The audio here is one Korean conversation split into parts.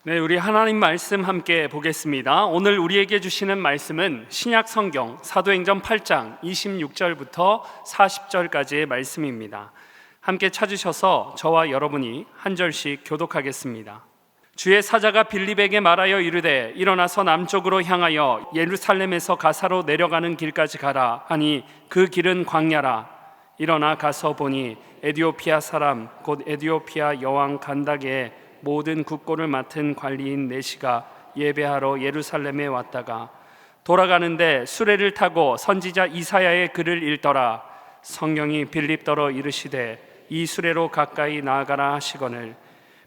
네, 우리 하나님 말씀 함께 보겠습니다. 오늘 우리에게 주시는 말씀은 신약 성경 사도행전 8장 26절부터 40절까지의 말씀입니다. 함께 찾으셔서 저와 여러분이 한 절씩 교독하겠습니다. 주의 사자가 빌립에게 말하여 이르되 일어나서 남쪽으로 향하여 예루살렘에서 가사로 내려가는 길까지 가라 하니 그 길은 광야라. 일어나 가서 보니 에디오피아 사람 곧 에디오피아 여왕 간다게의 모든 국고를 맡은 관리인 내시가 예배하러 예루살렘에 왔다가 돌아가는데 수레를 타고 선지자 이사야의 글을 읽더라. 성령이 빌립더러 이르시되 이 수레로 가까이 나아가라 하시거늘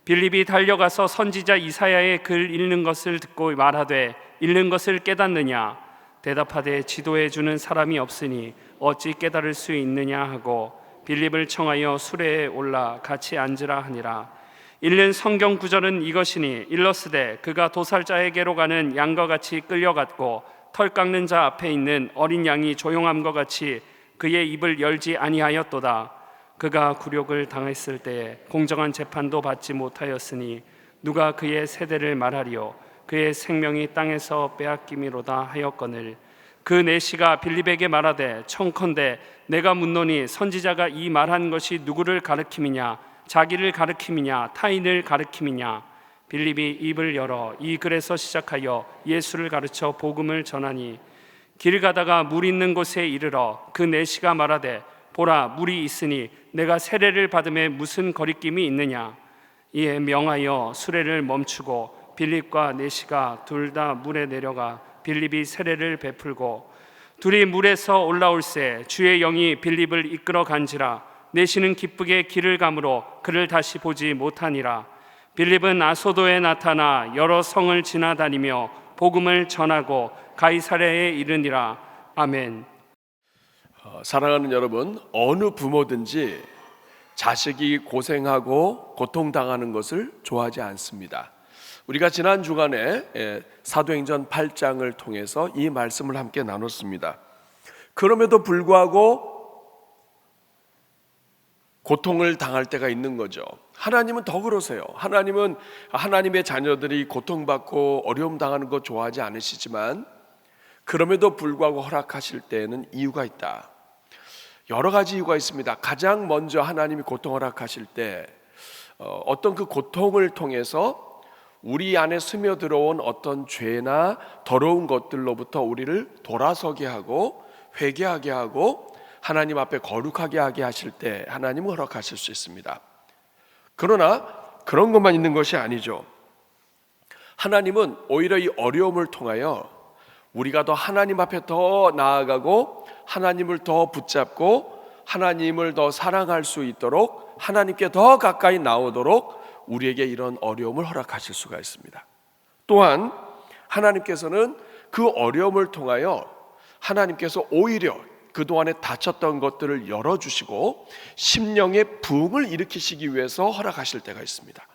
빌립이 달려가서 선지자 이사야의 글 읽는 것을 듣고 말하되 읽는 것을 깨닫느냐? 대답하되 지도해 주는 사람이 없으니 어찌 깨달을 수 있느냐 하고 빌립을 청하여 수레에 올라 같이 앉으라 하니라. 읽는 성경 구절은 이것이니 일러스되 그가 도살자에게로 가는 양과 같이 끌려갔고 털 깎는 자 앞에 있는 어린 양이 조용함과 같이 그의 입을 열지 아니하였도다. 그가 굴욕을 당했을 때에 공정한 재판도 받지 못하였으니 누가 그의 세대를 말하리요? 그의 생명이 땅에서 빼앗김이로다 하였거늘 그 내시가 빌립에게 말하되 청컨대 내가 묻노니 선지자가 이 말한 것이 누구를 가르킴이냐? 자기를 가르킴이냐 타인을 가르킴이냐? 빌립이 입을 열어 이 글에서 시작하여 예수를 가르쳐 복음을 전하니 길 가다가 물 있는 곳에 이르러 그 내시가 말하되 보라 물이 있으니 내가 세례를 받음에 무슨 거리낌이 있느냐? 이에 명하여 수레를 멈추고 빌립과 내시가 둘 다 물에 내려가 빌립이 세례를 베풀고 둘이 물에서 올라올새 주의 영이 빌립을 이끌어 간지라. 내시는 기쁘게 길을 가므로 그를 다시 보지 못하니라. 빌립은 아소도에 나타나 여러 성을 지나다니며 복음을 전하고 가이사랴에 이르니라. 아멘. 사랑하는 여러분, 어느 부모든지 자식이 고생하고 고통당하는 것을 좋아하지 않습니다. 우리가 지난 주간에 사도행전 8장을 통해서 이 말씀을 함께 나눴습니다. 그럼에도 불구하고 고통을 당할 때가 있는 거죠. 하나님은 더 그러세요. 하나님은 하나님의 자녀들이 고통받고 어려움 당하는 거 좋아하지 않으시지만 그럼에도 불구하고 허락하실 때에는 이유가 있다. 여러 가지 이유가 있습니다. 가장 먼저 하나님이 고통 허락하실 때 어떤 그 고통을 통해서 우리 안에 스며들어온 어떤 죄나 더러운 것들로부터 우리를 돌아서게 하고 회개하게 하고 하나님 앞에 거룩하게 하게 하실 때 하나님은 허락하실 수 있습니다. 그러나 그런 것만 있는 것이 아니죠. 하나님은 오히려 이 어려움을 통하여 우리가 더 하나님 앞에 더 나아가고 하나님을 더 붙잡고 하나님을 더 사랑할 수 있도록 하나님께 더 가까이 나오도록 우리에게 이런 어려움을 허락하실 수가 있습니다. 또한 하나님께서는 그 어려움을 통하여 하나님께서 오히려 그동안에 닫혔던 것들을 열어주시고 심령의 부흥을 일으키시기 위해서 허락하실 때가 있습니다.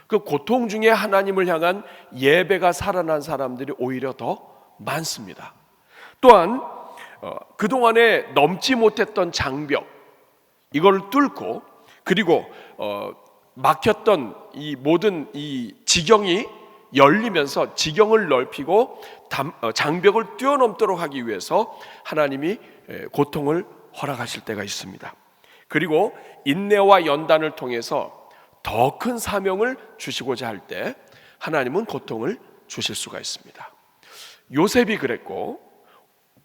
그 고통 중에 하나님을 향한 예배가 살아난 사람들이 오히려 더 많습니다. 또한 그동안에 넘지 못했던 장벽 이걸 뚫고 그리고 막혔던 이 모든 이 지경이 열리면서 지경을 넓히고 장벽을 뛰어넘도록 하기 위해서 하나님이 고통을 허락하실 때가 있습니다. 그리고 인내와 연단을 통해서 더 큰 사명을 주시고자 할 때 하나님은 고통을 주실 수가 있습니다. 요셉이 그랬고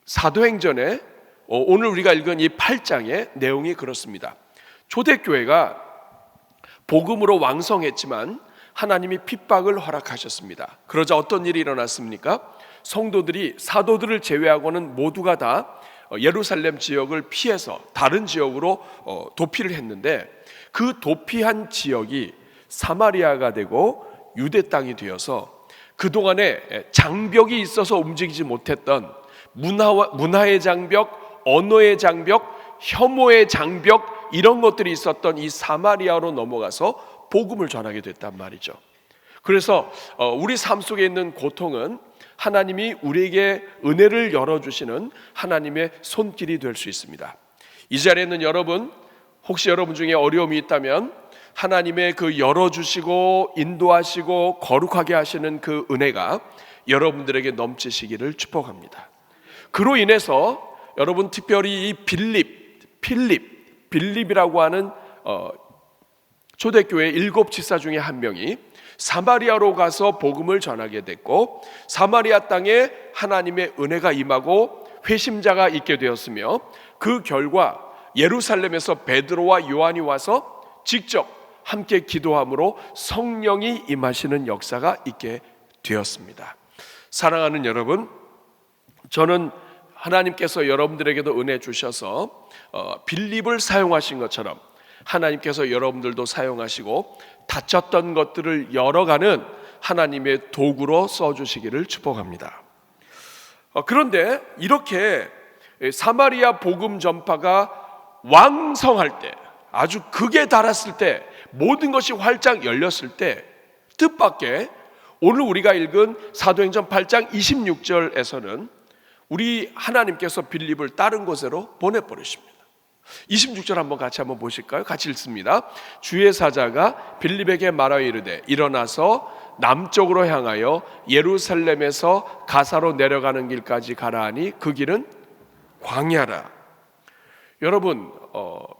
사도행전에 오늘 우리가 읽은 이 8장의 내용이 그렇습니다. 초대교회가 복음으로 왕성했지만 하나님이 핍박을 허락하셨습니다. 그러자 어떤 일이 일어났습니까? 성도들이 사도들을 제외하고는 모두가 다 예루살렘 지역을 피해서 다른 지역으로 도피를 했는데 그 도피한 지역이 사마리아가 되고 유대 땅이 되어서 그동안에 장벽이 있어서 움직이지 못했던 문화의 장벽, 언어의 장벽, 혐오의 장벽 이런 것들이 있었던 이 사마리아로 넘어가서 복음을 전하게 됐단 말이죠. 그래서 우리 삶 속에 있는 고통은 하나님이 우리에게 은혜를 열어주시는 하나님의 손길이 될 수 있습니다. 이 자리에 있는 여러분, 혹시 여러분 중에 어려움이 있다면 하나님의 그 열어주시고 인도하시고 거룩하게 하시는 그 은혜가 여러분들에게 넘치시기를 축복합니다. 그로 인해서 여러분 특별히 이 빌립이라고 하는 초대교회 7 지사 중에 한 명이 사마리아로 가서 복음을 전하게 됐고, 사마리아 땅에 하나님의 은혜가 임하고 회심자가 있게 되었으며, 그 결과 예루살렘에서 베드로와 요한이 와서 직접 함께 기도함으로 성령이 임하시는 역사가 있게 되었습니다. 사랑하는 여러분, 저는 하나님께서 여러분들에게도 은혜 주셔서 빌립을 사용하신 것처럼 하나님께서 여러분들도 사용하시고 다쳤던 것들을 열어가는 하나님의 도구로 써주시기를 축복합니다. 그런데 이렇게 사마리아 복음 전파가 왕성할 때, 아주 극에 달했을 때, 모든 것이 활짝 열렸을 때, 뜻밖의 오늘 우리가 읽은 사도행전 8장 26절에서는 우리 하나님께서 빌립을 다른 곳으로 보내버리십니다. 26절 한번 같이 한번 보실까요? 같이 읽습니다. 주의 사자가 빌립에게 말하여 이르되 일어나서 남쪽으로 향하여 예루살렘에서 가사로 내려가는 길까지 가라 하니 그 길은 광야라. 여러분,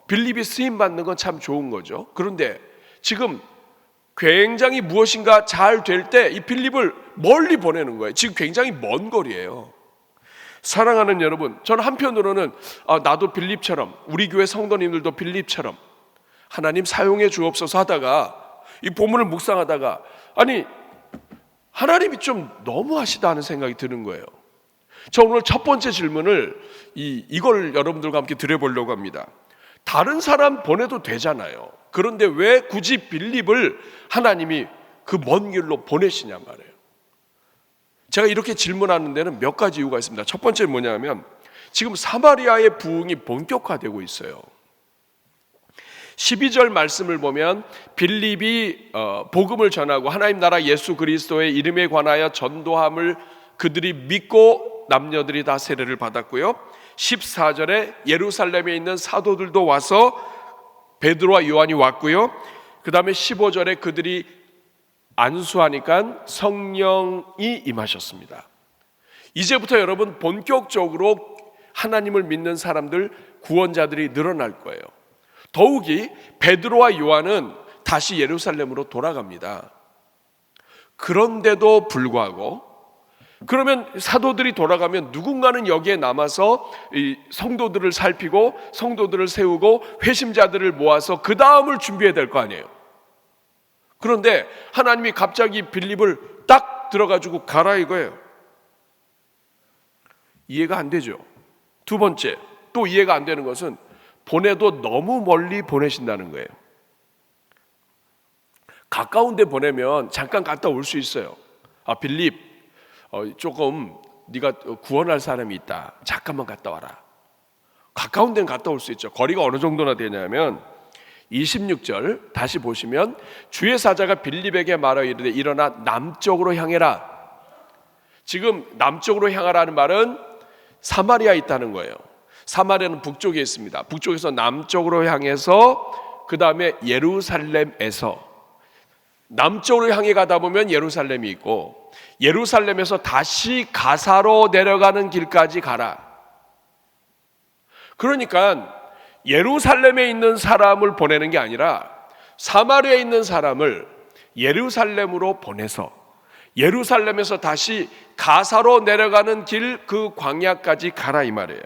빌립이 쓰임 받는 건 참 좋은 거죠. 그런데 지금 굉장히 무엇인가 잘 될 때 이 빌립을 멀리 보내는 거예요. 지금 굉장히 먼 거리예요. 사랑하는 여러분, 저는 한편으로는 나도 빌립처럼, 우리 교회 성도님들도 빌립처럼 하나님 사용해 주옵소서 하다가 이 본문을 묵상하다가 아니 하나님이 좀 너무하시다 하는 생각이 드는 거예요. 저 오늘 첫 번째 질문을 이걸 여러분들과 함께 드려보려고 합니다. 다른 사람 보내도 되잖아요. 그런데 왜 굳이 빌립을 하나님이 그 먼 길로 보내시냐 말이에요. 제가 이렇게 질문하는 데는 몇 가지 이유가 있습니다. 첫 번째는 뭐냐면 지금 사마리아의 부흥이 본격화되고 있어요. 12절 말씀을 보면 빌립이 복음을 전하고 하나님 나라 예수 그리스도의 이름에 관하여 전도함을 그들이 믿고 남녀들이 다 세례를 받았고요. 14절에 예루살렘에 있는 사도들도 와서 베드로와 요한이 왔고요. 그 다음에 15절에 그들이 안수하니까 성령이 임하셨습니다. 이제부터 여러분 본격적으로 하나님을 믿는 사람들, 구원자들이 늘어날 거예요. 더욱이 베드로와 요한은 다시 예루살렘으로 돌아갑니다. 그런데도 불구하고 그러면 사도들이 돌아가면 누군가는 여기에 남아서 이 성도들을 살피고 성도들을 세우고 회심자들을 모아서 그 다음을 준비해야 될 거 아니에요. 그런데 하나님이 갑자기 빌립을 딱 들어가지고 가라 이거예요. 이해가 안 되죠. 두 번째, 또 이해가 안 되는 것은 보내도 너무 멀리 보내신다는 거예요. 가까운 데 보내면 잠깐 갔다 올 수 있어요. 빌립, 조금 네가 구원할 사람이 있다. 잠깐만 갔다 와라. 가까운 데는 갔다 올 수 있죠. 거리가 어느 정도나 되냐면 26절 다시 보시면 주의 사자가 빌립에게 말하여 이르되 일어나 남쪽으로 향해라. 지금 남쪽으로 향하라는 말은 사마리아에 있다는 거예요. 사마리아는 북쪽에 있습니다. 북쪽에서 남쪽으로 향해서 그 다음에 예루살렘에서 남쪽으로 향해 가다 보면 예루살렘이 있고 예루살렘에서 다시 가사로 내려가는 길까지 가라. 그러니까 예루살렘에 있는 사람을 보내는 게 아니라 사마리아에 있는 사람을 예루살렘으로 보내서 예루살렘에서 다시 가사로 내려가는 길 그 광야까지 가라 이 말이에요.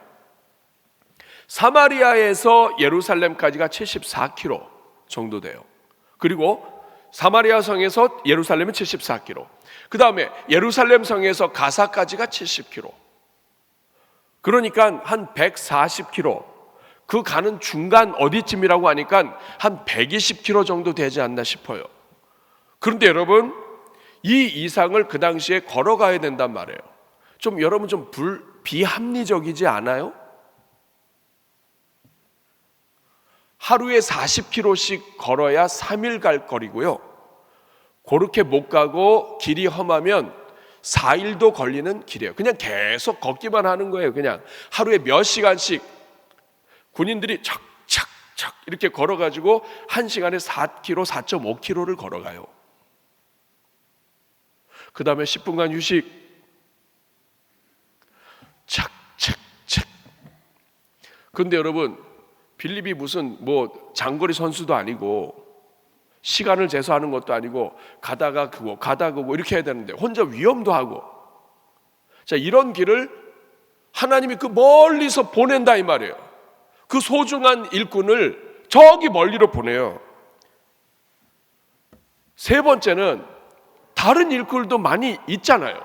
사마리아에서 예루살렘까지가 74km 정도 돼요. 그리고 사마리아 성에서 예루살렘은 74km. 그 다음에 예루살렘 성에서 가사까지가 70km. 그러니까 한 140km. 그 가는 중간 어디쯤이라고 하니까 한 120km 정도 되지 않나 싶어요. 그런데 여러분 이 이상을 그 당시에 걸어가야 된단 말이에요. 좀 여러분 좀 비합리적이지 않아요? 하루에 40km씩 걸어야 3일 갈 거리고요. 그렇게 못 가고 길이 험하면 4일도 걸리는 길이에요. 그냥 계속 걷기만 하는 거예요. 그냥 하루에 몇 시간씩 군인들이 착착 척척 이렇게 걸어가지고 1시간에 4km, 4.5km를 걸어가요. 그 다음에 10분간 휴식. 착착착. 그런데 여러분, 빌립이 무슨 뭐 장거리 선수도 아니고 시간을 제소하는 것도 아니고 가다가 그거 이렇게 해야 되는데 혼자 위험도 하고, 자, 이런 길을 하나님이 그 멀리서 보낸다 이 말이에요. 그 소중한 일꾼을 저기 멀리로 보내요. 세 번째는 다른 일꾼들도 많이 있잖아요.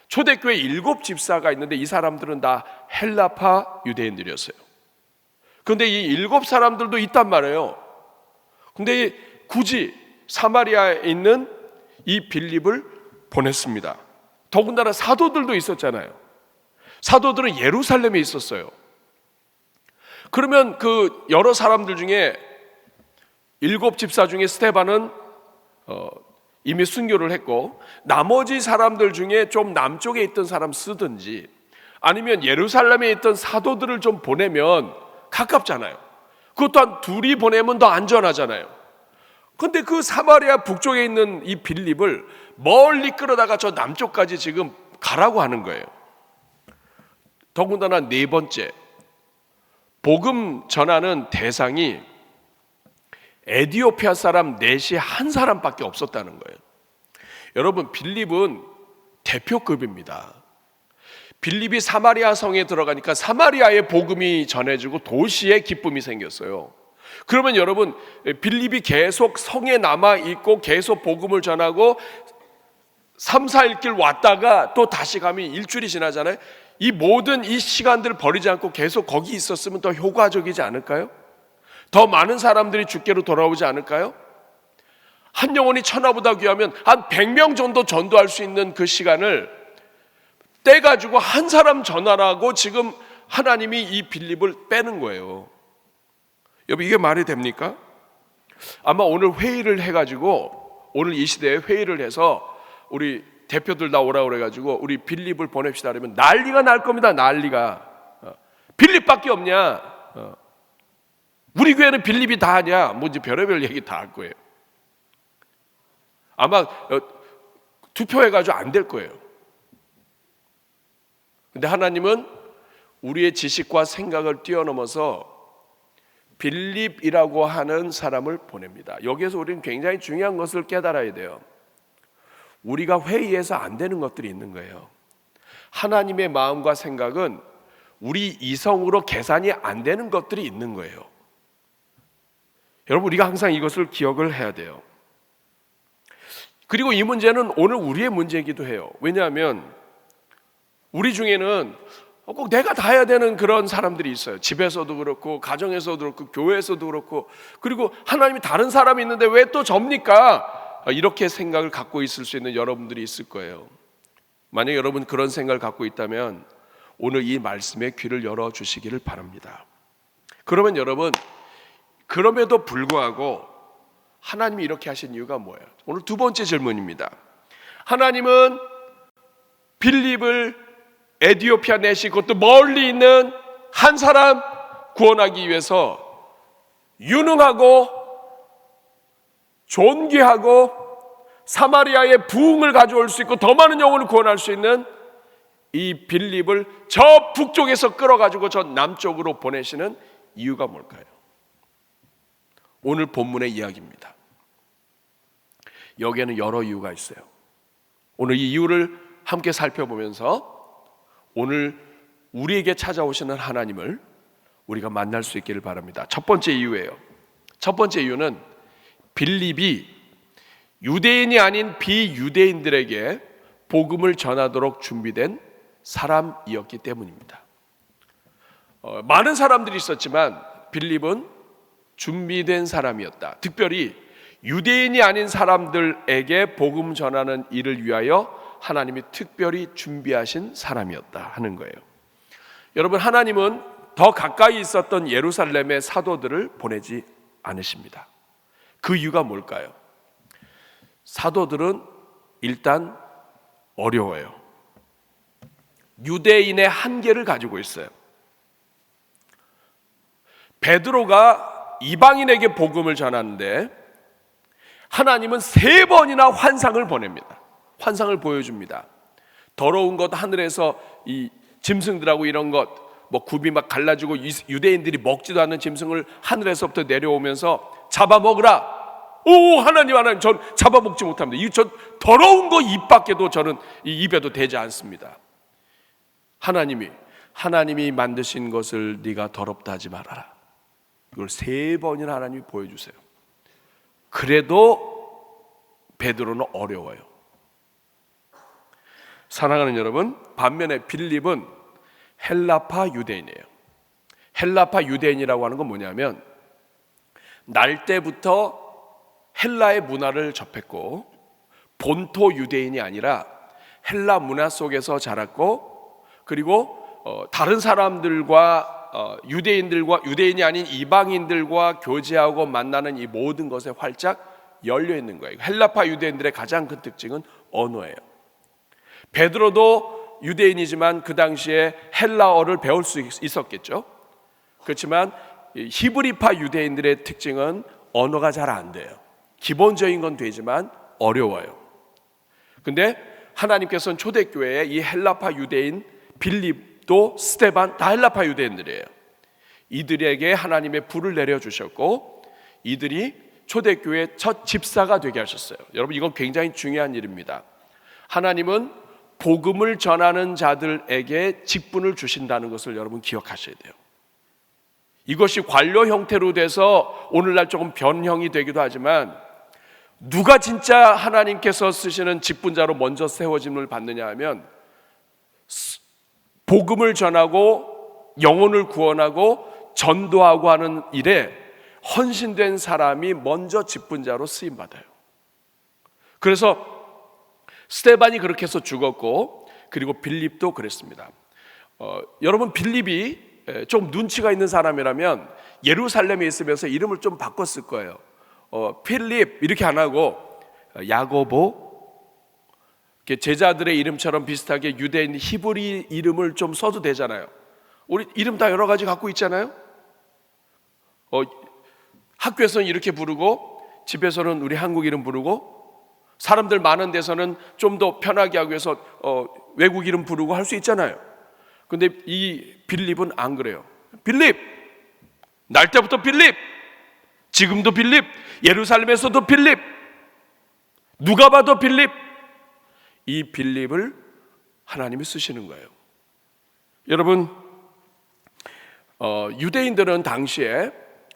초대교회 7 집사가 있는데 이 사람들은 다 헬라파 유대인들이었어요. 그런데 이 7 사람들도 있단 말이에요. 근데 굳이 사마리아에 있는 이 빌립을 보냈습니다. 더군다나 사도들도 있었잖아요. 사도들은 예루살렘에 있었어요. 그러면 그 여러 사람들 중에 7 집사 중에 스데반은 이미 순교를 했고, 나머지 사람들 중에 좀 남쪽에 있던 사람 쓰든지 아니면 예루살렘에 있던 사도들을 좀 보내면 가깝잖아요. 그것도 한 2이 보내면 더 안전하잖아요. 근데 그 사마리아 북쪽에 있는 이 빌립을 멀리 끌어다가 저 남쪽까지 지금 가라고 하는 거예요. 더군다나 4번째, 복음 전하는 대상이 에티오피아 사람 넷이 한 사람밖에 없었다는 거예요. 여러분, 빌립은 대표급입니다. 빌립이 사마리아 성에 들어가니까 사마리아의 복음이 전해지고 도시에 기쁨이 생겼어요. 그러면 여러분, 빌립이 계속 성에 남아있고 계속 복음을 전하고 3, 4일 길 왔다가 또 다시 가면 일주일이 지나잖아요. 이 모든 이 시간들을 버리지 않고 계속 거기 있었으면 더 효과적이지 않을까요? 더 많은 사람들이 주께로 돌아오지 않을까요? 한 영혼이 천하보다 귀하면 한 100명 정도 전도할 수 있는 그 시간을 떼가지고 한 사람 전하라고 지금 하나님이 이 빌립을 빼는 거예요. 여러분, 이게 말이 됩니까? 아마 오늘 회의를 해가지고, 오늘 이 시대에 회의를 해서 우리 대표들 다 오라 그래가지고 우리 빌립을 보냅시다 그러면 난리가 날 겁니다. 난리가. 빌립밖에 없냐? 우리 교회는 빌립이 다 하냐? 뭐 이제 별의별 얘기 다 할 거예요. 아마 투표해가지고 안 될 거예요. 근데 하나님은 우리의 지식과 생각을 뛰어넘어서 빌립이라고 하는 사람을 보냅니다. 여기에서 우리는 굉장히 중요한 것을 깨달아야 돼요. 우리가 회의해서 안 되는 것들이 있는 거예요. 하나님의 마음과 생각은 우리 이성으로 계산이 안 되는 것들이 있는 거예요. 여러분, 우리가 항상 이것을 기억을 해야 돼요. 그리고 이 문제는 오늘 우리의 문제이기도 해요. 왜냐하면 우리 중에는 꼭 내가 다 해야 되는 그런 사람들이 있어요. 집에서도 그렇고 가정에서도 그렇고 교회에서도 그렇고, 그리고 하나님이 다른 사람이 있는데 왜 또 접니까? 이렇게 생각을 갖고 있을 수 있는 여러분들이 있을 거예요. 만약 여러분 그런 생각을 갖고 있다면 오늘 이 말씀에 귀를 열어주시기를 바랍니다. 그러면 여러분, 그럼에도 불구하고 하나님이 이렇게 하신 이유가 뭐예요? 오늘 2번째 질문입니다. 하나님은 빌립을 에티오피아 내시, 그것도 멀리 있는 한 사람 구원하기 위해서 유능하고 존귀하고 사마리아의 부흥을 가져올 수 있고 더 많은 영혼을 구원할 수 있는 이 빌립을 저 북쪽에서 끌어가지고 저 남쪽으로 보내시는 이유가 뭘까요? 오늘 본문의 이야기입니다. 여기에는 여러 이유가 있어요. 오늘 이 이유를 함께 살펴보면서 오늘 우리에게 찾아오시는 하나님을 우리가 만날 수 있기를 바랍니다. 첫 번째 이유예요. 첫 번째 이유는 빌립이 유대인이 아닌 비유대인들에게 복음을 전하도록 준비된 사람이었기 때문입니다. 많은 사람들이 있었지만 빌립은 준비된 사람이었다. 특별히 유대인이 아닌 사람들에게 복음 전하는 일을 위하여 하나님이 특별히 준비하신 사람이었다 하는 거예요. 여러분, 하나님은 더 가까이 있었던 예루살렘의 사도들을 보내지 않으십니다. 그 이유가 뭘까요? 사도들은 일단 어려워요. 유대인의 한계를 가지고 있어요. 베드로가 이방인에게 복음을 전하는데 하나님은 3번이나 환상을 보냅니다. 환상을 보여줍니다. 더러운 것 하늘에서 이 짐승들하고 이런 것 뭐 굽이 막 갈라지고 유대인들이 먹지도 않는 짐승을 하늘에서부터 내려오면서 잡아먹으라. 오, 하나님 전 잡아먹지 못합니다. 이 전 더러운 거 입 밖에도 저는 이 입에도 대지 않습니다. 하나님이 만드신 것을 네가 더럽다 하지 말아라. 이걸 3번이나 하나님이 보여주세요. 그래도 베드로는 어려워요. 사랑하는 여러분, 반면에 빌립은 헬라파 유대인이에요. 헬라파 유대인이라고 하는 건 뭐냐면 날 때부터 헬라의 문화를 접했고 본토 유대인이 아니라 헬라 문화 속에서 자랐고 그리고 다른 사람들과 유대인이 아닌 이방인들과 교제하고 만나는 이 모든 것에 활짝 열려 있는 거예요. 헬라파 유대인들의 가장 큰 특징은 언어예요. 베드로도 유대인이지만 그 당시에 헬라어를 배울 수 있었겠죠. 그렇지만 히브리파 유대인들의 특징은 언어가 잘 안 돼요. 기본적인 건 되지만 어려워요. 근데 하나님께서는 초대교회에 이 헬라파 유대인 빌립도 스데반 다 헬라파 유대인들이에요. 이들에게 하나님의 불을 내려주셨고 이들이 초대교회의 첫 집사가 되게 하셨어요. 여러분, 이건 굉장히 중요한 일입니다. 하나님은 복음을 전하는 자들에게 직분을 주신다는 것을 여러분 기억하셔야 돼요. 이것이 관료 형태로 돼서 오늘날 조금 변형이 되기도 하지만 누가 진짜 하나님께서 쓰시는 직분자로 먼저 세워짐을 받느냐 하면 복음을 전하고 영혼을 구원하고 전도하고 하는 일에 헌신된 사람이 먼저 직분자로 쓰임받아요. 그래서 스데반이 그렇게 해서 죽었고 그리고 빌립도 그랬습니다. 여러분, 빌립이 좀 눈치가 있는 사람이라면 예루살렘에 있으면서 이름을 좀 바꿨을 거예요. 필립 이렇게 안 하고 야고보, 제자들의 이름처럼 비슷하게 유대인 히브리 이름을 좀 써도 되잖아요. 우리 이름 다 여러 가지 갖고 있잖아요. 학교에서는 이렇게 부르고 집에서는 우리 한국 이름 부르고 사람들 많은 데서는 좀 더 편하게 하기 위해서 외국 이름 부르고 할 수 있잖아요. 근데 이 빌립은 안 그래요. 빌립, 날 때부터 빌립, 지금도 빌립, 예루살렘에서도 빌립, 누가 봐도 빌립. 이 빌립을 하나님이 쓰시는 거예요. 여러분, 유대인들은 당시에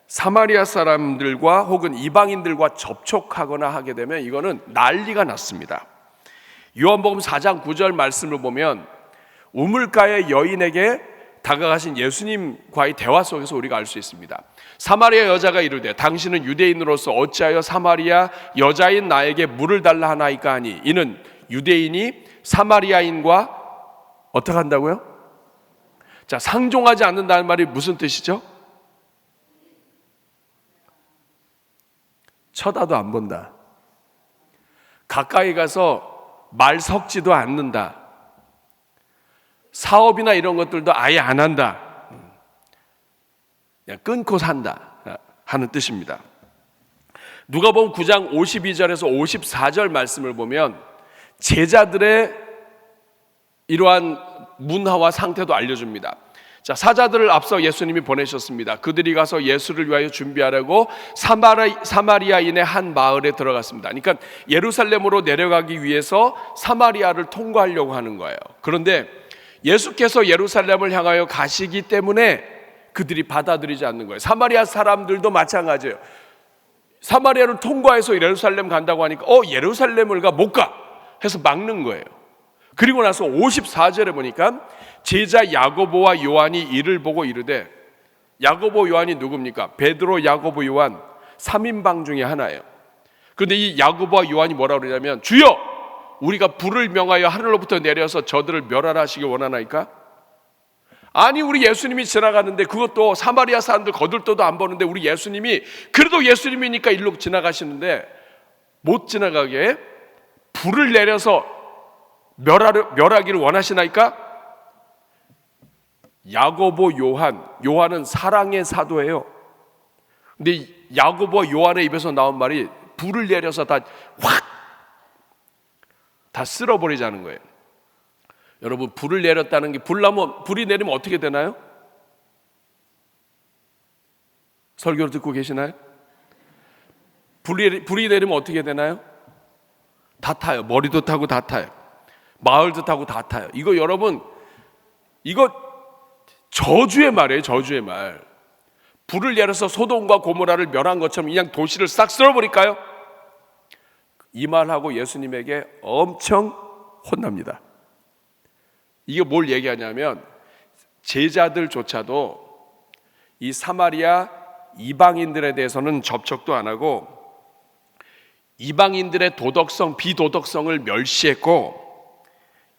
사마리아 사람들과 혹은 이방인들과 접촉하거나 하게 되면 이거는 난리가 났습니다. 요한복음 4장 9절 말씀을 보면 우물가의 여인에게 다가가신 예수님과의 대화 속에서 우리가 알 수 있습니다. 사마리아 여자가 이르되 당신은 유대인으로서 어찌하여 사마리아 여자인 나에게 물을 달라 하나이까 하니 이는 유대인이 사마리아인과 어떻게 한다고요? 자, 상종하지 않는다는 말이 무슨 뜻이죠? 쳐다도 안 본다. 가까이 가서 말 섞지도 않는다. 사업이나 이런 것들도 아예 안 한다. 그냥 끊고 산다 하는 뜻입니다. 누가복음 9장 52절에서 54절 말씀을 보면 제자들의 이러한 문화와 상태도 알려줍니다. 자, 사자들을 앞서 예수님이 보내셨습니다. 그들이 가서 예수를 위하여 준비하려고 사마리아인의 한 마을에 들어갔습니다. 그러니까 예루살렘으로 내려가기 위해서 사마리아를 통과하려고 하는 거예요. 그런데 예수께서 예루살렘을 향하여 가시기 때문에 그들이 받아들이지 않는 거예요. 사마리아 사람들도 마찬가지예요. 사마리아를 통과해서 예루살렘 간다고 하니까 예루살렘을 못 가 해서 막는 거예요. 그리고 나서 54절에 보니까 제자 야고보와 요한이 이를 보고 이르되, 야고보 요한이 누굽니까? 베드로 야고보 요한 3인방 중에 하나예요. 그런데 이 야고보와 요한이 뭐라고 그러냐면, 주여 우리가 불을 명하여 하늘로부터 내려서 저들을 멸하라 하시기 원하나이까? 아니, 우리 예수님이 지나가는데, 그것도 사마리아 사람들 거들떠도 안 보는데 우리 예수님이, 그래도 예수님이니까 일로 지나가시는데 못 지나가게 불을 내려서 멸하기를 원하시나이까? 야고보 요한은 사랑의 사도예요. 근데 야고보와 요한의 입에서 나온 말이 불을 내려서 다 쓸어버리자는 거예요. 여러분, 불을 내렸다는 게, 불이 내리면 어떻게 되나요? 설교를 듣고 계시나요? 불이 내리면 어떻게 되나요? 다 타요. 머리도 타고 다 타요. 마을도 타고 다 타요. 이거 여러분, 이거 저주의 말이에요. 저주의 말. 불을 내려서 소돔과 고모라를 멸한 것처럼 그냥 도시를 싹 쓸어버릴까요? 이 말하고 예수님에게 엄청 혼납니다. 이게 뭘 얘기하냐면, 제자들조차도 이 사마리아 이방인들에 대해서는 접촉도 안 하고 이방인들의 도덕성, 비도덕성을 멸시했고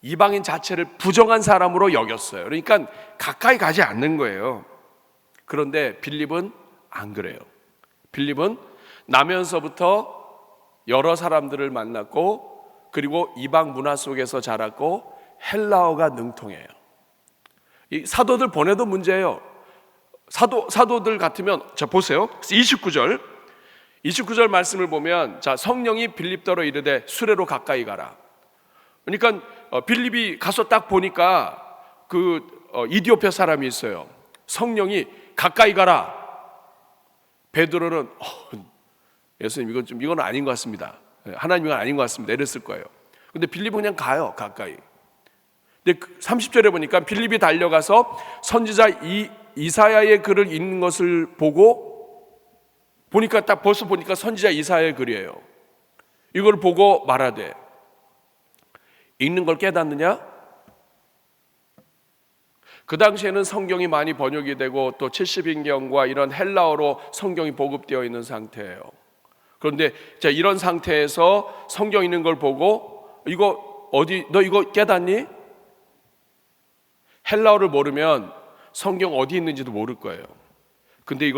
이방인 자체를 부정한 사람으로 여겼어요. 그러니까 가까이 가지 않는 거예요. 그런데 빌립은 안 그래요. 빌립은 나면서부터 여러 사람들을 만났고, 그리고 이방 문화 속에서 자랐고 헬라어가 능통해요. 이 사도들 보내도 문제예요. 사도들 같으면, 자 보세요. 29절 말씀을 보면, 자, 성령이 빌립더러 이르되 수레로 가까이 가라. 그러니까 빌립이 가서 딱 보니까 이디오피아 사람이 있어요. 성령이 가까이 가라. 베드로는 예수님, 이건 아닌 것 같습니다. 하나님, 이건 아닌 것 같습니다. 이랬을 거예요. 근데 빌립은 그냥 가요, 가까이. 근데 30절에 보니까 빌립이 달려가서 선지자 이사야의 글을 읽는 것을 보니까 딱 벌써 보니까 선지자 이사야의 글이에요. 이걸 보고 말하되, 읽는 걸 깨닫느냐? 그 당시에는 성경이 많이 번역이 되고 또 70인경과 이런 헬라어로 성경이 보급되어 있는 상태예요. 그런데 자, 이런 상태에서 성경 읽는 걸 보고, 너 이거 깨닫니? 헬라어를 모르면 성경 어디 있는지도 모를 거예요. 근데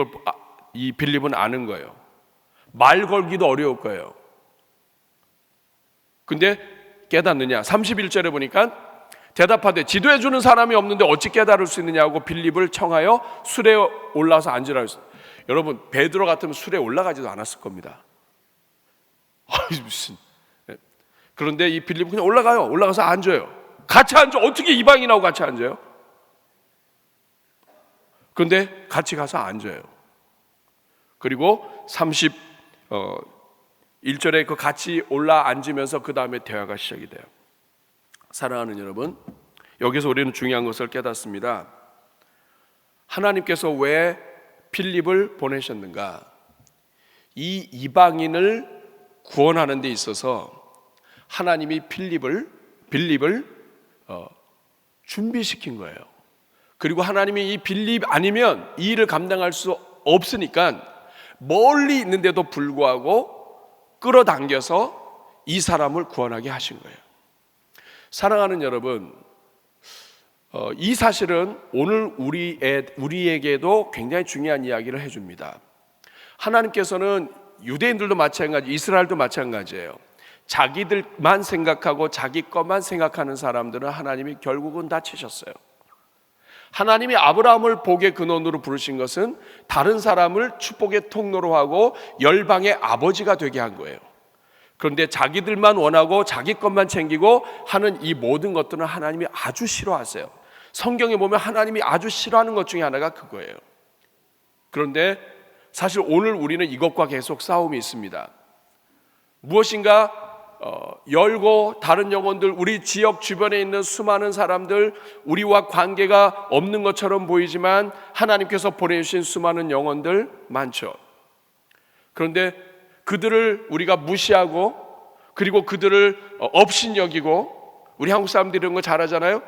이 빌립은 아는 거예요. 말 걸기도 어려울 거예요. 근데 깨닫느냐? 31절에 보니까 대답하되 지도해 주는 사람이 없는데 어찌 깨달을 수 있느냐고 빌립을 청하여 수레에 올라서 앉으라 했어요. 여러분, 베드로 같으면 수레에 올라가지도 않았을 겁니다. 무슨. 그런데 이 빌립은 그냥 올라가서 앉아요. 같이 앉아. 어떻게 이방인하고 같이 앉아요? 그런데 같이 가서 앉아요. 그리고 31절에 그 같이 올라 앉으면서 그 다음에 대화가 시작이 돼요. 사랑하는 여러분, 여기서 우리는 중요한 것을 깨닫습니다. 하나님께서 왜 빌립을 보내셨는가? 이 이방인을 구원하는 데 있어서 하나님이 빌립을 준비시킨 거예요. 그리고 하나님이 이 빌립 아니면 이 일을 감당할 수 없으니까 멀리 있는데도 불구하고 끌어당겨서 이 사람을 구원하게 하신 거예요. 사랑하는 여러분, 이 사실은 오늘 우리에게도 굉장히 중요한 이야기를 해줍니다. 하나님께서는 유대인들도 마찬가지, 이스라엘도 마찬가지예요. 자기들만 생각하고 자기 것만 생각하는 사람들은 하나님이 결국은 다 치셨어요. 하나님이 아브라함을 복의 근원으로 부르신 것은 다른 사람을 축복의 통로로 하고 열방의 아버지가 되게 한 거예요. 그런데 자기들만 원하고 자기 것만 챙기고 하는 이 모든 것들은 하나님이 아주 싫어하세요. 성경에 보면 하나님이 아주 싫어하는 것 중에 하나가 그거예요. 그런데 사실 오늘 우리는 이것과 계속 싸움이 있습니다. 무엇인가 열고 다른 영혼들, 우리 지역 주변에 있는 수많은 사람들, 우리와 관계가 없는 것처럼 보이지만 하나님께서 보내주신 수많은 영혼들 많죠. 그런데 그들을 우리가 무시하고, 그리고 그들을 업신여기고, 우리 한국 사람들이 이런 거 잘하잖아요.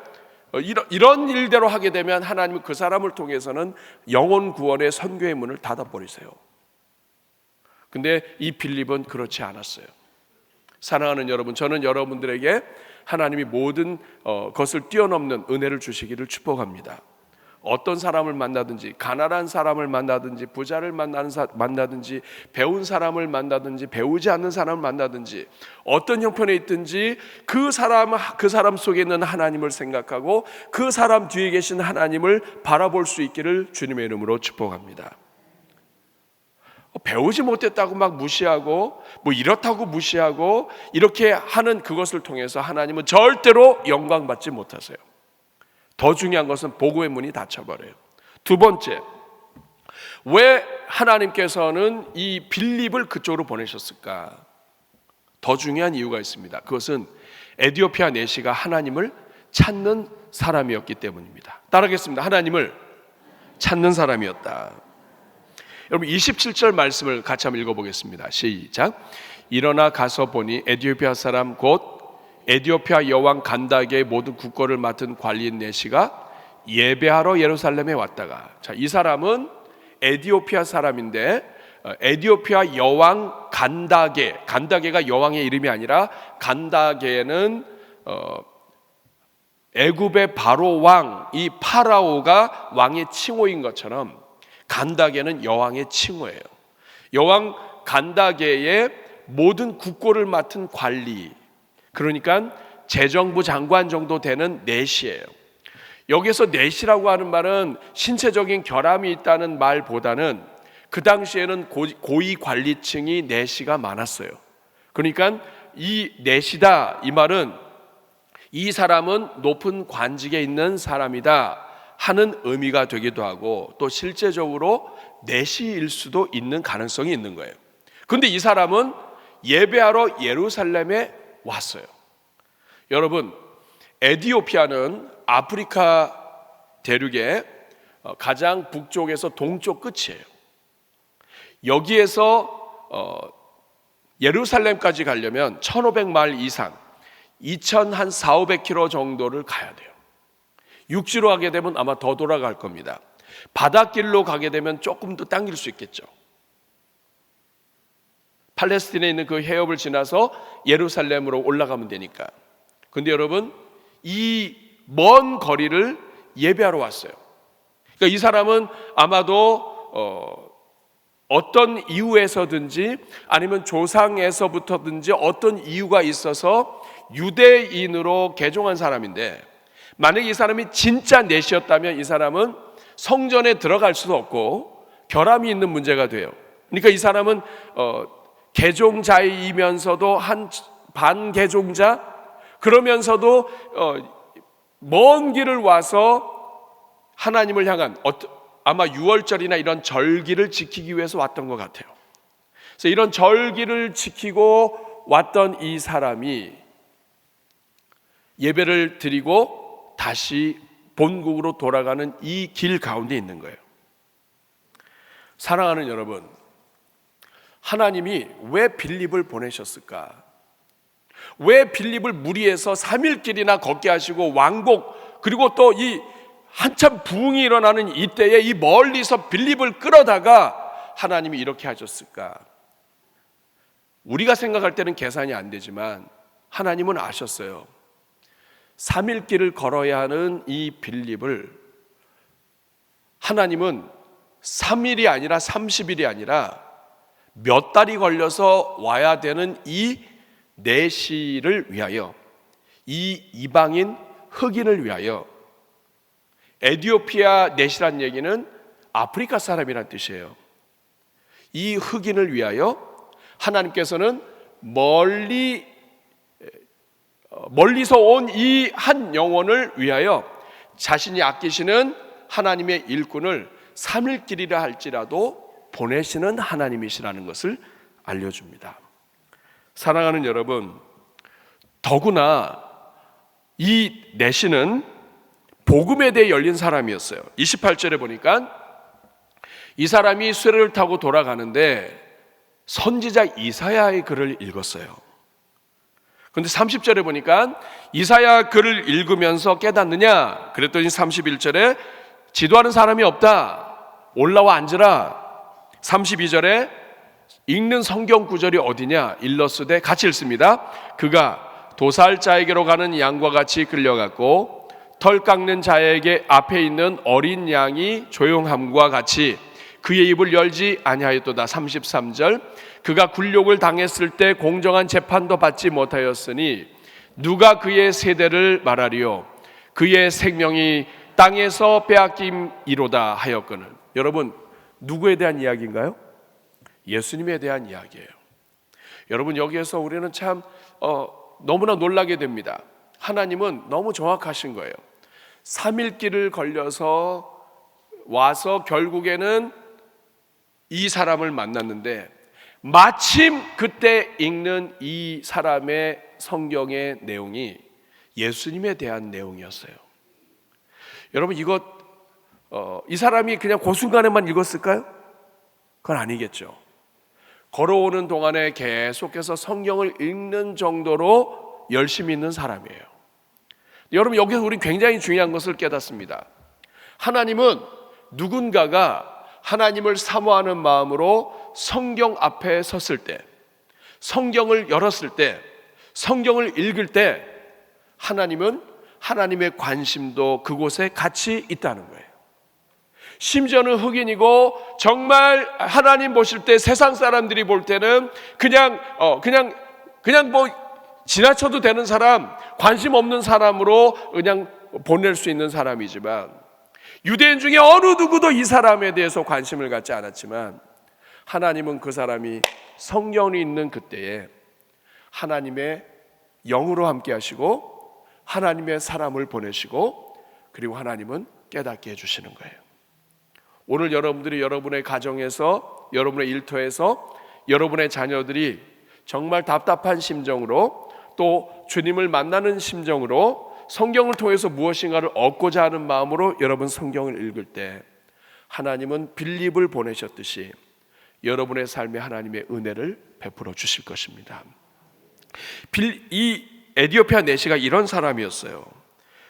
이런 일대로 하게 되면 하나님은 그 사람을 통해서는 영혼 구원의 선교의 문을 닫아버리세요. 근데 이 빌립은 그렇지 않았어요. 사랑하는 여러분, 저는 여러분들에게 하나님이 모든 것을 뛰어넘는 은혜를 주시기를 축복합니다. 어떤 사람을 만나든지, 가난한 사람을 만나든지, 부자를 만나든지, 배운 사람을 만나든지, 배우지 않는 사람을 만나든지, 어떤 형편에 있든지 그 사람 속에 있는 하나님을 생각하고 그 사람 뒤에 계신 하나님을 바라볼 수 있기를 주님의 이름으로 축복합니다. 배우지 못했다고 막 무시하고 뭐 이렇다고 무시하고 이렇게 하는 그것을 통해서 하나님은 절대로 영광 받지 못하세요. 더 중요한 것은 복음의 문이 닫혀버려요. 두 번째, 왜 하나님께서는 이 빌립을 그쪽으로 보내셨을까? 더 중요한 이유가 있습니다. 그것은 에디오피아 내시가 하나님을 찾는 사람이었기 때문입니다. 따르겠습니다. 하나님을 찾는 사람이었다. 여러분 27절 말씀을 같이 한번 읽어보겠습니다. 시작. 일어나 가서 보니 에디오피아 사람 곧 에디오피아 여왕 간다게의 모든 국거를 맡은 관리인 내시가 예배하러 예루살렘에 왔다가, 자, 이 사람은 에디오피아 사람인데 에디오피아 여왕 간다게가 여왕의 이름이 아니라 간다게는 애굽의 바로 왕, 이 파라오가 왕의 칭호인 것처럼 간다게는 여왕의 칭호예요. 여왕 간다게의 모든 국고를 맡은 관리, 그러니까 재정부 장관 정도 되는 내시예요. 여기서 내시라고 하는 말은 신체적인 결함이 있다는 말보다는 그 당시에는 고위 관리층이 내시가 많았어요. 그러니까 이 내시다, 이 말은 이 사람은 높은 관직에 있는 사람이다 하는 의미가 되기도 하고, 또 실제적으로 내시일 수도 있는 가능성이 있는 거예요. 그런데 이 사람은 예배하러 예루살렘에 왔어요. 여러분, 에디오피아는 아프리카 대륙의 가장 북쪽에서 동쪽 끝이에요. 여기에서 예루살렘까지 가려면 1500마일 이상, 2400km 정도를 가야 돼요. 육지로 가게 되면 아마 더 돌아갈 겁니다. 바닷길로 가게 되면 조금 더 당길 수 있겠죠. 팔레스틴에 있는 그 해협을 지나서 예루살렘으로 올라가면 되니까. 근데 여러분, 이 먼 거리를 예배하러 왔어요. 그러니까 이 사람은 아마도 어떤 이유에서든지 아니면 조상에서부터든지 어떤 이유가 있어서 유대인으로 개종한 사람인데, 만약 이 사람이 진짜 내시였다면 이 사람은 성전에 들어갈 수도 없고 결함이 있는 문제가 돼요. 그러니까 이 사람은 개종자이면서도 한 반개종자, 그러면서도 먼 길을 와서 하나님을 향한 아마 유월절이나 이런 절기를 지키기 위해서 왔던 것 같아요. 그래서 이런 절기를 지키고 왔던 이 사람이 예배를 드리고 다시 본국으로 돌아가는 이 길 가운데 있는 거예요. 사랑하는 여러분, 하나님이 왜 빌립을 보내셨을까? 왜 빌립을 무리해서 3일길이나 걷게 하시고 왕복, 그리고 또 이 한참 부흥이 일어나는 이때에 이 멀리서 빌립을 끌어다가 하나님이 이렇게 하셨을까? 우리가 생각할 때는 계산이 안 되지만 하나님은 아셨어요. 3일길을 걸어야 하는 이 빌립을 하나님은 3일이 아니라 30일이 아니라 몇 달이 걸려서 와야 되는 이 내시를 위하여, 이 이방인 흑인을 위하여, 에디오피아 내시란 얘기는 아프리카 사람이란 뜻이에요. 이 흑인을 위하여 하나님께서는 멀리서 온 이 한 영혼을 위하여 자신이 아끼시는 하나님의 일꾼을 3일길이라 할지라도 보내시는 하나님이시라는 것을 알려줍니다. 사랑하는 여러분, 더구나 이 내시는 복음에 대해 열린 사람이었어요. 28절에 보니까 이 사람이 수레를 타고 돌아가는데 선지자 이사야의 글을 읽었어요. 그런데 30절에 보니까 이사야 글을 읽으면서 깨닫느냐? 그랬더니 31절에 지도하는 사람이 없다. 올라와 앉으라. 32절에 읽는 성경 구절이 어디냐? 일러스되 같이 읽습니다. 그가 도살자에게로 가는 양과 같이 끌려갔고 털 깎는 자에게 앞에 있는 어린 양이 조용함과 같이 그의 입을 열지 아니하였도다. 33절 그가 굴욕을 당했을 때 공정한 재판도 받지 못하였으니 누가 그의 세대를 말하리요? 그의 생명이 땅에서 빼앗김이로다 하였거늘. 여러분, 누구에 대한 이야기인가요? 예수님에 대한 이야기예요. 여러분, 여기에서 우리는 참 너무나 놀라게 됩니다. 하나님은 너무 정확하신 거예요. 3일 길을 걸려서 와서 결국에는 이 사람을 만났는데, 마침 그때 읽는 이 사람의 성경의 내용이 예수님에 대한 내용이었어요. 여러분, 이 사람이 그냥 그 순간에만 읽었을까요? 그건 아니겠죠. 걸어오는 동안에 계속해서 성경을 읽는 정도로 열심히 있는 사람이에요. 여러분, 여기서 우리는 굉장히 중요한 것을 깨닫습니다. 하나님은 누군가가 하나님을 사모하는 마음으로 성경 앞에 섰을 때, 성경을 열었을 때, 성경을 읽을 때, 하나님은 하나님의 관심도 그곳에 같이 있다는 거예요. 심지어는 흑인이고 정말 하나님 보실 때 세상 사람들이 볼 때는 그냥 뭐 지나쳐도 되는 사람, 관심 없는 사람으로 그냥 보낼 수 있는 사람이지만, 유대인 중에 어느 누구도 이 사람에 대해서 관심을 갖지 않았지만, 하나님은 그 사람이 성경이 있는 그때에 하나님의 영으로 함께 하시고 하나님의 사람을 보내시고, 그리고 하나님은 깨닫게 해주시는 거예요. 오늘 여러분들이 여러분의 가정에서, 여러분의 일터에서 여러분의 자녀들이 정말 답답한 심정으로, 또 주님을 만나는 심정으로 성경을 통해서 무엇인가를 얻고자 하는 마음으로 여러분 성경을 읽을 때, 하나님은 빌립을 보내셨듯이 여러분의 삶에 하나님의 은혜를 베풀어 주실 것입니다. 이 에디오피아 내시가 이런 사람이었어요.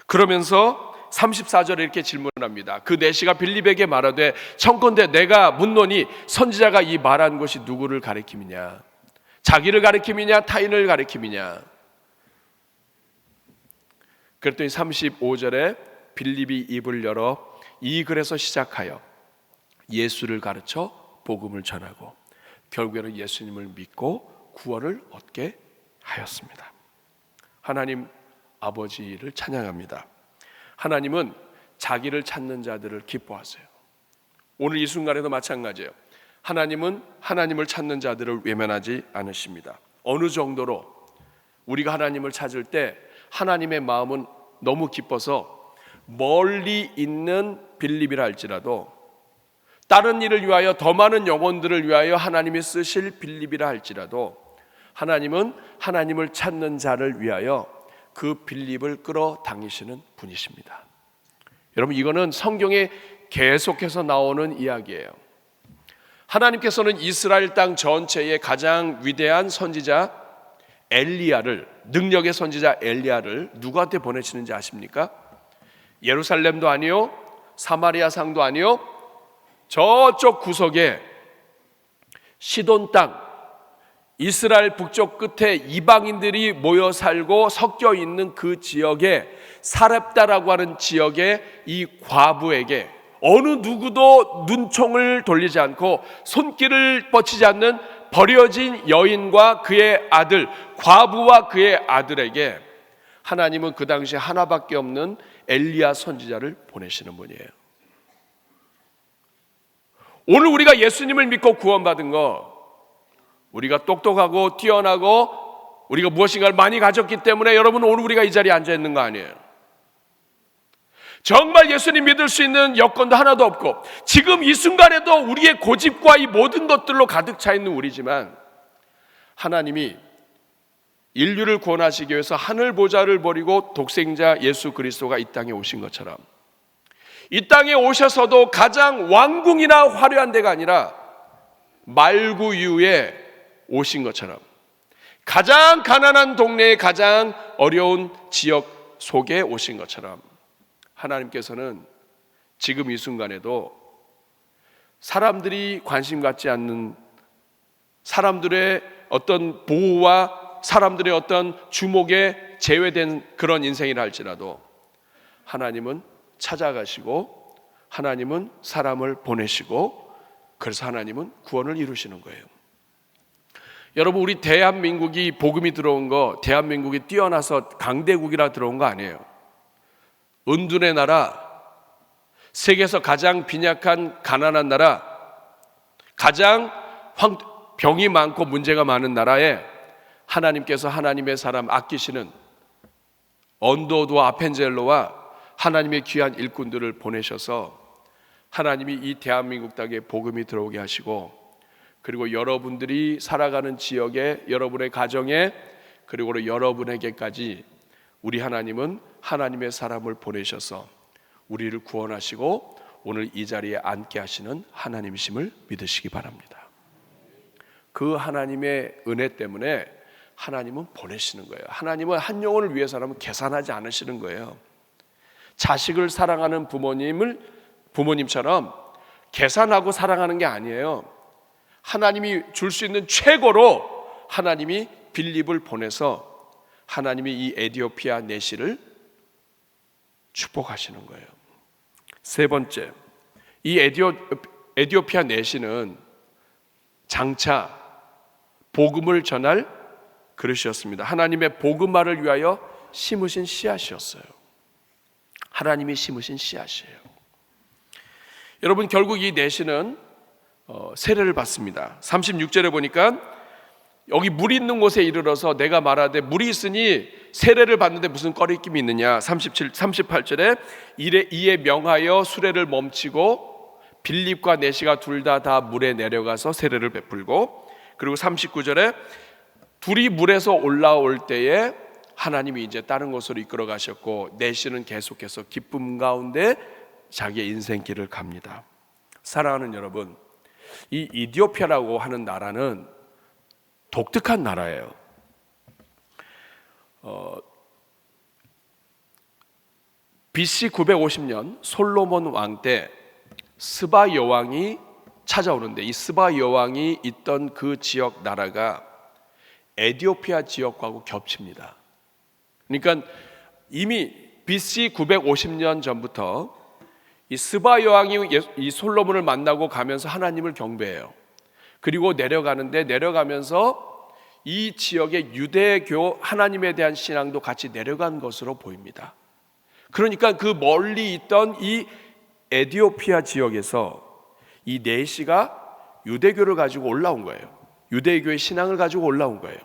그러면서 34절에 이렇게 질문합니다. 그 내시가 빌립에게 말하되, 청컨대 내가 묻노니 선지자가 이 말한 것이 누구를 가리킴이냐? 자기를 가리킴이냐 타인을 가리킴이냐? 그랬더니 35절에 빌립이 입을 열어 이 글에서 시작하여 예수를 가르쳐 복음을 전하고 결국에는 예수님을 믿고 구원을 얻게 하였습니다. 하나님 아버지를 찬양합니다. 하나님은 자기를 찾는 자들을 기뻐하세요. 오늘 이 순간에도 마찬가지예요. 하나님은 하나님을 찾는 자들을 외면하지 않으십니다. 어느 정도로 우리가 하나님을 찾을 때 하나님의 마음은 너무 기뻐서 멀리 있는 빌립이라 할지라도, 다른 일을 위하여 더 많은 영혼들을 위하여 하나님이 쓰실 빌립이라 할지라도, 하나님은 하나님을 찾는 자를 위하여 그 빌립을 끌어당기시는 분이십니다. 여러분, 이거는 성경에 계속해서 나오는 이야기예요. 하나님께서는 이스라엘 땅 전체의 가장 위대한 선지자 엘리야를, 능력의 선지자 엘리야를 누구한테 보내시는지 아십니까? 예루살렘도 아니요, 사마리아 상도 아니요, 저쪽 구석에 시돈 땅, 이스라엘 북쪽 끝에 이방인들이 모여 살고 섞여 있는 그 지역에, 사렙다라고 하는 지역의 이 과부에게, 어느 누구도 눈총을 돌리지 않고 손길을 뻗치지 않는 버려진 여인과 그의 아들, 과부와 그의 아들에게 하나님은 그 당시에 하나밖에 없는 엘리야 선지자를 보내시는 분이에요. 오늘 우리가 예수님을 믿고 구원받은 거, 우리가 똑똑하고 뛰어나고 우리가 무엇인가를 많이 가졌기 때문에 여러분 오늘 우리가 이 자리에 앉아 있는 거 아니에요. 정말 예수님 믿을 수 있는 여건도 하나도 없고, 지금 이 순간에도 우리의 고집과 이 모든 것들로 가득 차 있는 우리지만, 하나님이 인류를 구원하시기 위해서 하늘 보좌를 버리고 독생자 예수 그리스도가 이 땅에 오신 것처럼, 이 땅에 오셔서도 가장 왕궁이나 화려한 데가 아니라 말구유에 오신 것처럼, 가장 가난한 동네의 가장 어려운 지역 속에 오신 것처럼, 하나님께서는 지금 이 순간에도 사람들이 관심 갖지 않는, 사람들의 어떤 보호와 사람들의 어떤 주목에 제외된 그런 인생이라 할지라도, 하나님은 찾아가시고 하나님은 사람을 보내시고, 그래서 하나님은 구원을 이루시는 거예요. 여러분, 우리 대한민국이 복음이 들어온 거, 대한민국이 뛰어나서 강대국이라 들어온 거 아니에요. 은둔의 나라, 세계에서 가장 빈약한 가난한 나라, 가장 병이 많고 문제가 많은 나라에 하나님께서 하나님의 사람 아끼시는 언도도와 아펜젤로와 하나님의 귀한 일꾼들을 보내셔서 하나님이 이 대한민국 땅에 복음이 들어오게 하시고, 그리고 여러분들이 살아가는 지역에, 여러분의 가정에, 그리고 여러분에게까지 우리 하나님은 하나님의 사람을 보내셔서 우리를 구원하시고 오늘 이 자리에 앉게 하시는 하나님이심을 믿으시기 바랍니다. 그 하나님의 은혜 때문에 하나님은 보내시는 거예요. 하나님은 한 영혼을 위해서라면 계산하지 않으시는 거예요. 자식을 사랑하는 부모님처럼 계산하고 사랑하는 게 아니에요. 하나님이 줄 수 있는 최고로 하나님이 빌립을 보내서 하나님이 이 에디오피아 내시를 축복하시는 거예요. 세 번째, 이 에디오피아 내시는 장차 복음을 전할 그릇이었습니다. 하나님의 복음화를 위하여 심으신 씨앗이었어요. 하나님이 심으신 씨앗이에요. 여러분, 결국 이 내시는 세례를 받습니다. 36절에 보니까 여기 물이 있는 곳에 이르러서 내가 말하되 물이 있으니 세례를 받는데 무슨 꺼리낌이 있느냐. 38절에 이에 명하여 수레를 멈추고 빌립과 내시가 둘 다 물에 내려가서 세례를 베풀고, 그리고 39절에 둘이 물에서 올라올 때에 하나님이 이제 다른 곳으로 이끌어 가셨고 내시는 계속해서 기쁨 가운데 자기의 인생길을 갑니다. 사랑하는 여러분, 이 이디오피아라고 하는 나라는 독특한 나라예요. BC 950년 솔로몬 왕 때 스바 여왕이 찾아오는데, 이 스바 여왕이 있던 그 지역 나라가 에디오피아 지역하고 겹칩니다. 그러니까 이미 BC 950년 전부터 이 스바 여왕이 이 솔로몬을 만나고 가면서 하나님을 경배해요. 그리고 내려가면서 이 지역의 유대교 하나님에 대한 신앙도 같이 내려간 것으로 보입니다. 그러니까 그 멀리 있던 이 에디오피아 지역에서 이 내시가 유대교를 가지고 올라온 거예요. 유대교의 신앙을 가지고 올라온 거예요.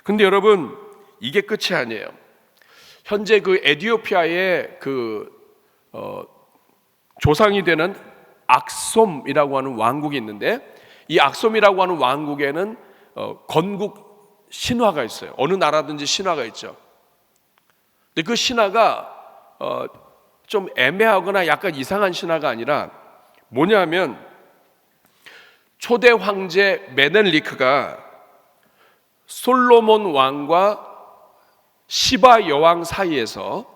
근데 여러분, 이게 끝이 아니에요. 현재 그 에디오피아의 조상이 되는 악솜이라고 하는 왕국이 있는데, 이 악솜이라고 하는 왕국에는 건국 신화가 있어요. 어느 나라든지 신화가 있죠. 근데 그 신화가 좀 애매하거나 약간 이상한 신화가 아니라 뭐냐면, 초대 황제 메넬리크가 솔로몬 왕과 시바 여왕 사이에서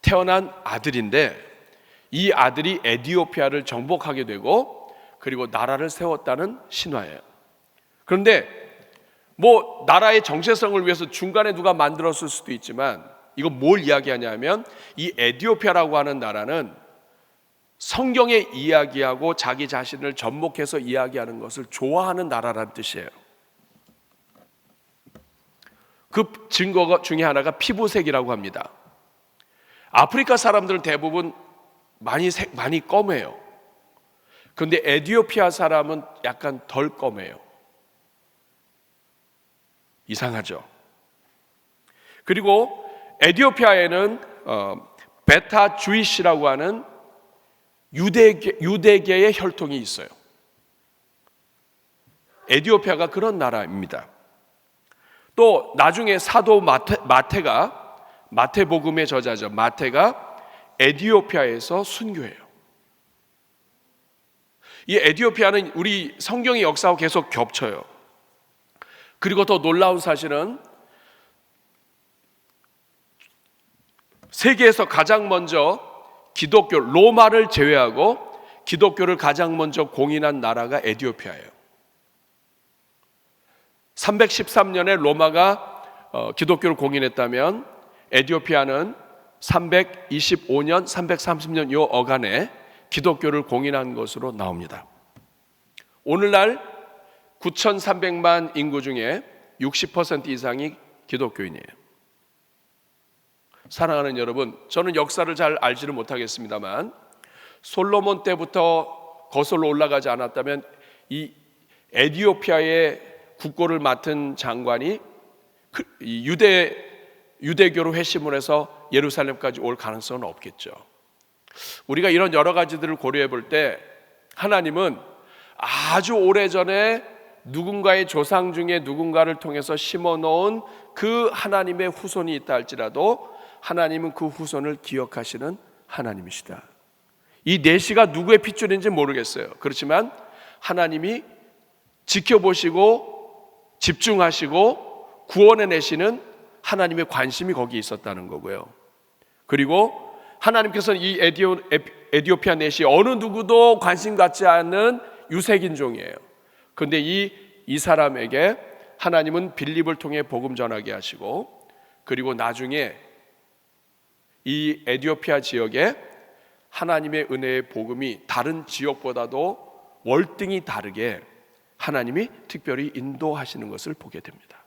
태어난 아들인데, 이 아들이 에디오피아를 정복하게 되고 그리고 나라를 세웠다는 신화예요. 그런데 뭐 나라의 정체성을 위해서 중간에 누가 만들었을 수도 있지만, 이거 뭘 이야기하냐면 이 에디오피아라고 하는 나라는 성경에 이야기하고 자기 자신을 접목해서 이야기하는 것을 좋아하는 나라라는 뜻이에요. 그 증거 중에 하나가 피부색이라고 합니다. 아프리카 사람들은 대부분 많이 검해요. 그런데 에디오피아 사람은 약간 덜 검해요. 이상하죠? 그리고 에디오피아에는 베타 주이시라고 하는 유대계의 혈통이 있어요. 에디오피아가 그런 나라입니다. 또 나중에 사도 마태복음의 저자죠. 마태가 에디오피아에서 순교해요. 이 에디오피아는 우리 성경의 역사와 계속 겹쳐요. 그리고 더 놀라운 사실은 세계에서 가장 먼저 기독교, 로마를 제외하고 기독교를 가장 먼저 공인한 나라가 에디오피아예요. 313년에 로마가 기독교를 공인했다면 에디오피아는 325년, 330년 이 어간에 기독교를 공인한 것으로 나옵니다. 오늘날 9,300만 인구 중에 60% 이상이 기독교인이에요. 사랑하는 여러분, 저는 역사를 잘 알지는 못하겠습니다만 솔로몬 때부터 거슬러 올라가지 않았다면 이 에티오피아의 국고를 맡은 장관이 유대교로 회심을 해서 예루살렘까지 올 가능성은 없겠죠. 우리가 이런 여러 가지들을 고려해 볼 때 하나님은 아주 오래전에 누군가의 조상 중에 누군가를 통해서 심어놓은 그 하나님의 후손이 있다 할지라도 하나님은 그 후손을 기억하시는 하나님이시다. 이 내시가 누구의 핏줄인지 모르겠어요. 그렇지만 하나님이 지켜보시고 집중하시고 구원해 내시는 하나님의 관심이 거기에 있었다는 거고요. 그리고 하나님께서는 이 에티오피아 내시 어느 누구도 관심 갖지 않는 유색인종이에요. 그런데 이 사람에게 하나님은 빌립을 통해 복음 전하게 하시고, 그리고 나중에 이 에티오피아 지역에 하나님의 은혜의 복음이 다른 지역보다도 월등히 다르게 하나님이 특별히 인도하시는 것을 보게 됩니다.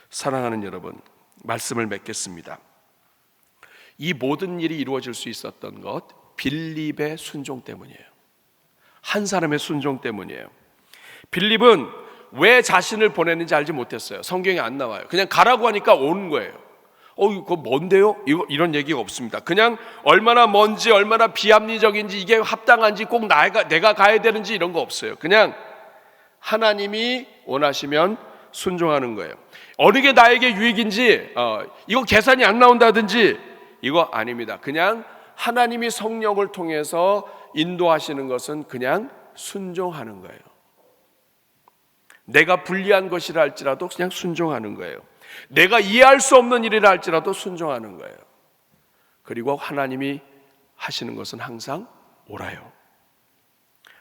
사랑하는 여러분, 말씀을 맺겠습니다. 이 모든 일이 이루어질 수 있었던 것, 빌립의 순종 때문이에요. 한 사람의 순종 때문이에요. 빌립은 왜 자신을 보냈는지 알지 못했어요. 성경에 안 나와요. 그냥 가라고 하니까 오는 거예요. 그거 뭔데요? 이런 얘기가 없습니다. 그냥 얼마나 먼지, 얼마나 비합리적인지, 이게 합당한지, 꼭 내가 가야 되는지 이런 거 없어요. 그냥 하나님이 원하시면 순종하는 거예요. 어느 게 나에게 유익인지, 이거 계산이 안 나온다든지 이거 아닙니다. 그냥 하나님이 성령을 통해서 인도하시는 것은 그냥 순종하는 거예요. 내가 불리한 것이라 할지라도 그냥 순종하는 거예요. 내가 이해할 수 없는 일이라 할지라도 순종하는 거예요. 그리고 하나님이 하시는 것은 항상 옳아요.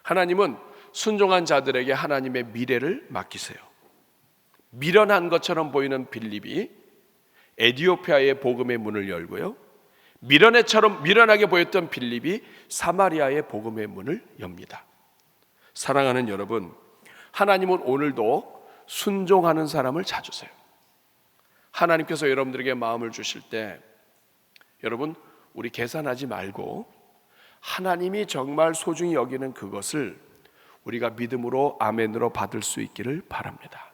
하나님은 순종한 자들에게 하나님의 미래를 맡기세요. 미련한 것처럼 보이는 빌립이 에티오피아의 복음의 문을 열고요, 미련하게 보였던 빌립이 사마리아의 복음의 문을 엽니다. 사랑하는 여러분, 하나님은 오늘도 순종하는 사람을 찾으세요. 하나님께서 여러분들에게 마음을 주실 때 여러분, 우리 계산하지 말고 하나님이 정말 소중히 여기는 그것을 우리가 믿음으로 아멘으로 받을 수 있기를 바랍니다.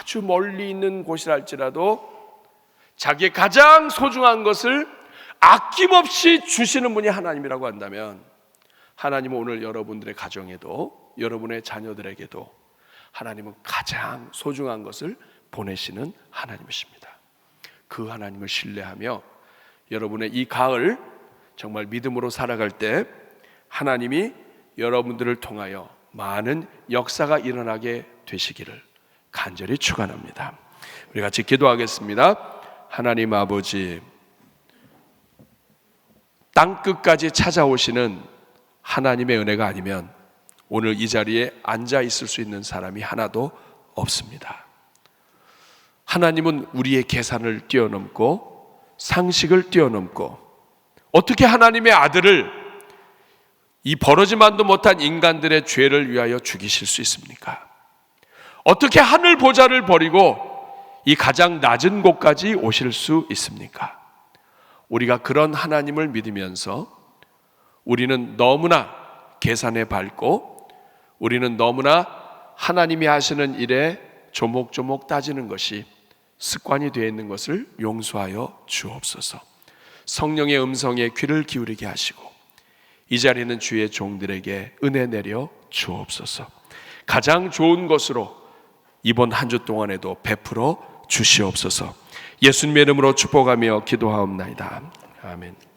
아주 멀리 있는 곳이라 할지라도 자기의 가장 소중한 것을 아낌없이 주시는 분이 하나님이라고 한다면, 하나님은 오늘 여러분들의 가정에도 여러분의 자녀들에게도 하나님은 가장 소중한 것을 보내시는 하나님이십니다. 그 하나님을 신뢰하며 여러분의 이 가을 정말 믿음으로 살아갈 때 하나님이 여러분들을 통하여 많은 역사가 일어나게 되시기를 간절히 축원합니다. 우리 같이 기도하겠습니다. 하나님 아버지, 땅끝까지 찾아오시는 하나님의 은혜가 아니면 오늘 이 자리에 앉아 있을 수 있는 사람이 하나도 없습니다. 하나님은 우리의 계산을 뛰어넘고 상식을 뛰어넘고 어떻게 하나님의 아들을 이 벌어지만도 못한 인간들의 죄를 위하여 죽이실 수 있습니까? 어떻게 하늘 보좌를 버리고 이 가장 낮은 곳까지 오실 수 있습니까? 우리가 그런 하나님을 믿으면서 우리는 너무나 계산에 밟고 우리는 너무나 하나님이 하시는 일에 조목조목 따지는 것이 습관이 되어 있는 것을 용서하여 주옵소서. 성령의 음성에 귀를 기울이게 하시고 이 자리는 주의 종들에게 은혜 내려 주옵소서. 가장 좋은 것으로 이번 한 주 동안에도 베풀어 주시옵소서. 예수님의 이름으로 축복하며 기도하옵나이다. 아멘.